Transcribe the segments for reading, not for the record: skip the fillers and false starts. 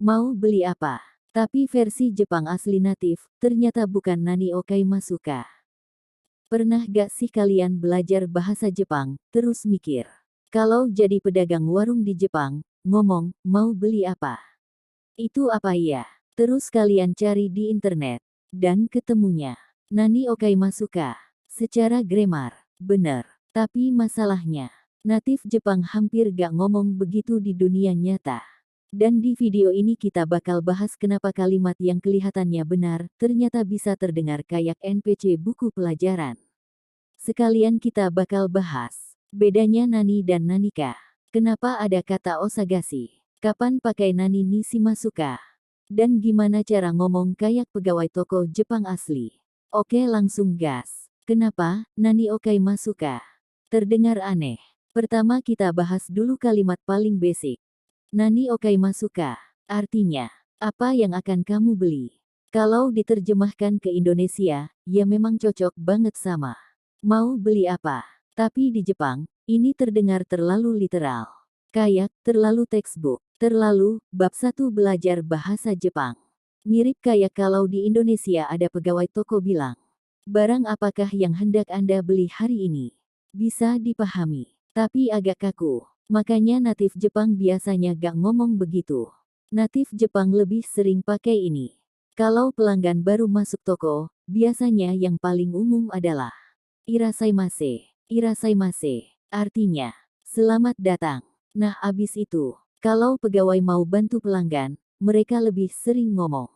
Mau beli apa? Tapi versi Jepang asli natif, ternyata bukan Nani Okai Masuka. Pernah gak sih kalian belajar bahasa Jepang, terus mikir? Kalau jadi pedagang warung di Jepang, ngomong, mau beli apa? Itu apa ya? Terus kalian cari di internet. Dan ketemunya. Nani Okai Masuka. Secara grammar, bener. Tapi masalahnya, natif Jepang hampir gak ngomong begitu di dunia nyata. Dan di video ini kita bakal bahas kenapa kalimat yang kelihatannya benar, ternyata bisa terdengar kayak NPC buku pelajaran. Sekalian kita bakal bahas bedanya nani dan nanika. Kenapa ada kata osagashi? Kapan pakai nani ni shimasuka? Dan gimana cara ngomong kayak pegawai toko Jepang asli? Oke, langsung gas. Kenapa nani okai masuka? Terdengar aneh. Pertama kita bahas dulu kalimat paling basic. Nani okai masuka? Artinya, apa yang akan kamu beli? Kalau diterjemahkan ke Indonesia, ya memang cocok banget sama mau beli apa. Tapi di Jepang, ini terdengar terlalu literal. Kayak, terlalu textbook, terlalu, bab 1 belajar bahasa Jepang. Mirip kayak kalau di Indonesia ada pegawai toko bilang, barang apakah yang hendak Anda beli hari ini? Bisa dipahami, tapi agak kaku. Makanya natif Jepang biasanya gak ngomong begitu. Natif Jepang lebih sering pakai ini. Kalau pelanggan baru masuk toko, biasanya yang paling umum adalah Irasaimase. Irasaimase. Artinya, selamat datang. Nah abis itu, kalau pegawai mau bantu pelanggan, mereka lebih sering ngomong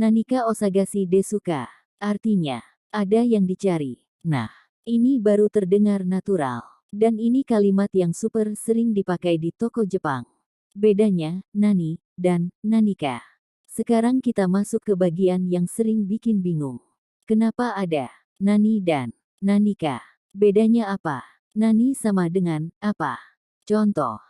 Nanika osagashi desuka. Artinya, ada yang dicari. Nah, ini baru terdengar natural. Dan ini kalimat yang super sering dipakai di toko Jepang. Bedanya, nani, dan nanika. Sekarang kita masuk ke bagian yang sering bikin bingung. Kenapa ada nani dan nanika? Bedanya apa? Nani sama dengan apa? Contoh,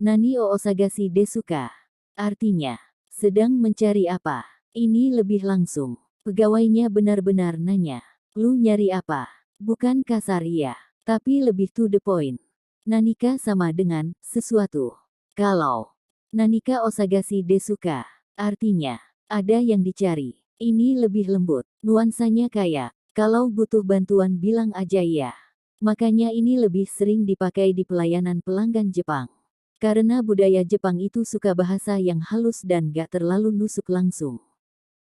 nani o osagashi desuka. Artinya, sedang mencari apa? Ini lebih langsung. Pegawainya benar-benar nanya, lu nyari apa? Bukan kasar ya, tapi lebih to the point. Nanika sama dengan sesuatu. Kalau nanika osagashi desuka, artinya ada yang dicari. Ini lebih lembut. Nuansanya kayak, kalau butuh bantuan bilang aja ya. Makanya ini lebih sering dipakai di pelayanan pelanggan Jepang. Karena budaya Jepang itu suka bahasa yang halus dan gak terlalu nusuk langsung.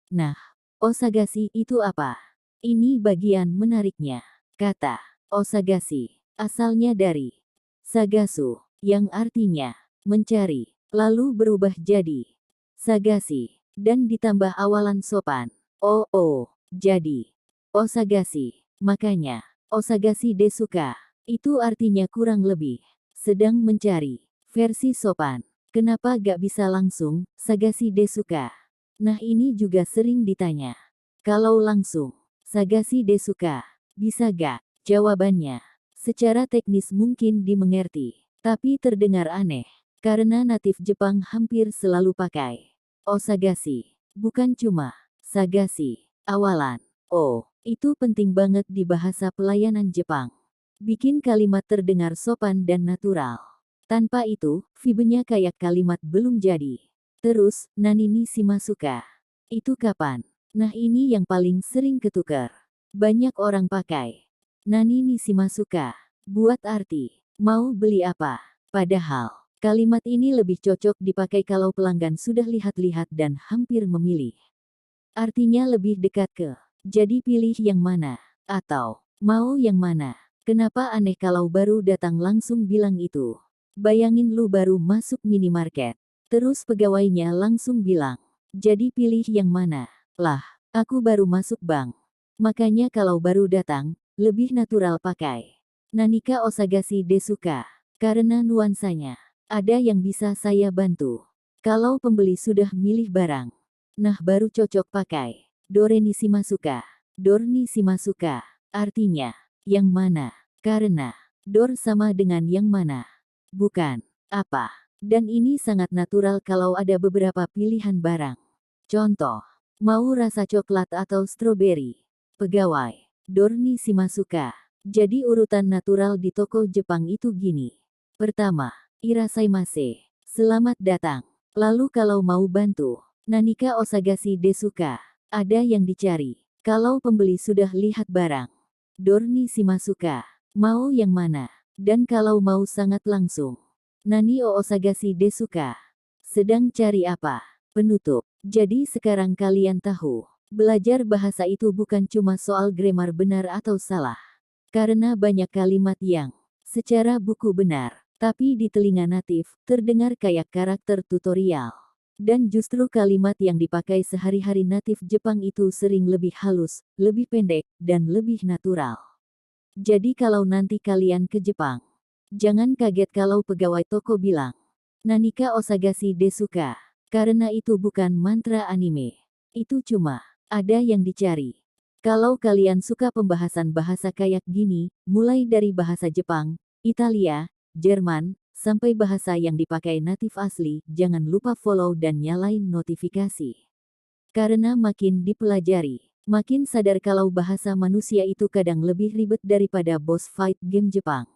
Nah, osagashi itu apa? Ini bagian menariknya. Kata osagashi asalnya dari sagasu, yang artinya mencari, lalu berubah jadi sagashi, dan ditambah awalan sopan. Jadi osagashi. Makanya, osagashi desuka, itu artinya kurang lebih sedang mencari. Versi sopan. Kenapa gak bisa langsung, sagashi desuka? Nah ini juga sering ditanya. Kalau langsung, sagashi desuka, bisa gak? Jawabannya, secara teknis mungkin dimengerti, tapi terdengar aneh. Karena natif Jepang hampir selalu pakai osagashi, bukan cuma sagashi, awalan. Oh, itu penting banget di bahasa pelayanan Jepang. Bikin kalimat terdengar sopan dan natural. Tanpa itu, vibenya kayak kalimat belum jadi. Terus, nani ni shimasuka. Itu kapan? Nah ini yang paling sering ketukar. Banyak orang pakai nani ni shimasuka buat arti mau beli apa. Padahal, kalimat ini lebih cocok dipakai kalau pelanggan sudah lihat-lihat dan hampir memilih. Artinya lebih dekat ke, jadi pilih yang mana, atau mau yang mana. Kenapa aneh kalau baru datang langsung bilang itu? Bayangin lu baru masuk minimarket. Terus pegawainya langsung bilang, jadi pilih yang mana? Lah, aku baru masuk bang. Makanya kalau baru datang, lebih natural pakai nanika osagashi desuka. Karena nuansanya, ada yang bisa saya bantu. Kalau pembeli sudah milih barang, nah baru cocok pakai dore ni shimasuka. Dor ni shimasuka, artinya, yang mana? Karena, dor sama dengan yang mana? Bukan, apa. Dan ini sangat natural kalau ada beberapa pilihan barang. Contoh, mau rasa coklat atau stroberi. Pegawai, dorni shimasuka. Jadi urutan natural di toko Jepang itu gini. Pertama, irasaimase. Selamat datang. Lalu kalau mau bantu, Nanika Osagashi Desuka, ada yang dicari. Kalau pembeli sudah lihat barang, Dorni Shimasuka, mau yang mana? Dan kalau mau sangat langsung, Nani Osagashi Desuka, sedang cari apa? Penutup. Jadi sekarang kalian tahu, belajar bahasa itu bukan cuma soal grammar benar atau salah. Karena banyak kalimat yang secara buku benar, tapi di telinga natif, terdengar kayak karakter tutorial. Dan justru kalimat yang dipakai sehari-hari natif Jepang itu sering lebih halus, lebih pendek, dan lebih natural. Jadi kalau nanti kalian ke Jepang, jangan kaget kalau pegawai toko bilang, Nanika Osagashi Desuka. Karena itu bukan mantra anime. Itu cuma ada yang dicari. Kalau kalian suka pembahasan bahasa kayak gini, mulai dari bahasa Jepang, Italia, Jerman, sampai bahasa yang dipakai natif asli, jangan lupa follow dan nyalain notifikasi. Karena makin dipelajari, makin sadar kalau bahasa manusia itu kadang lebih ribet daripada boss fight game Jepang.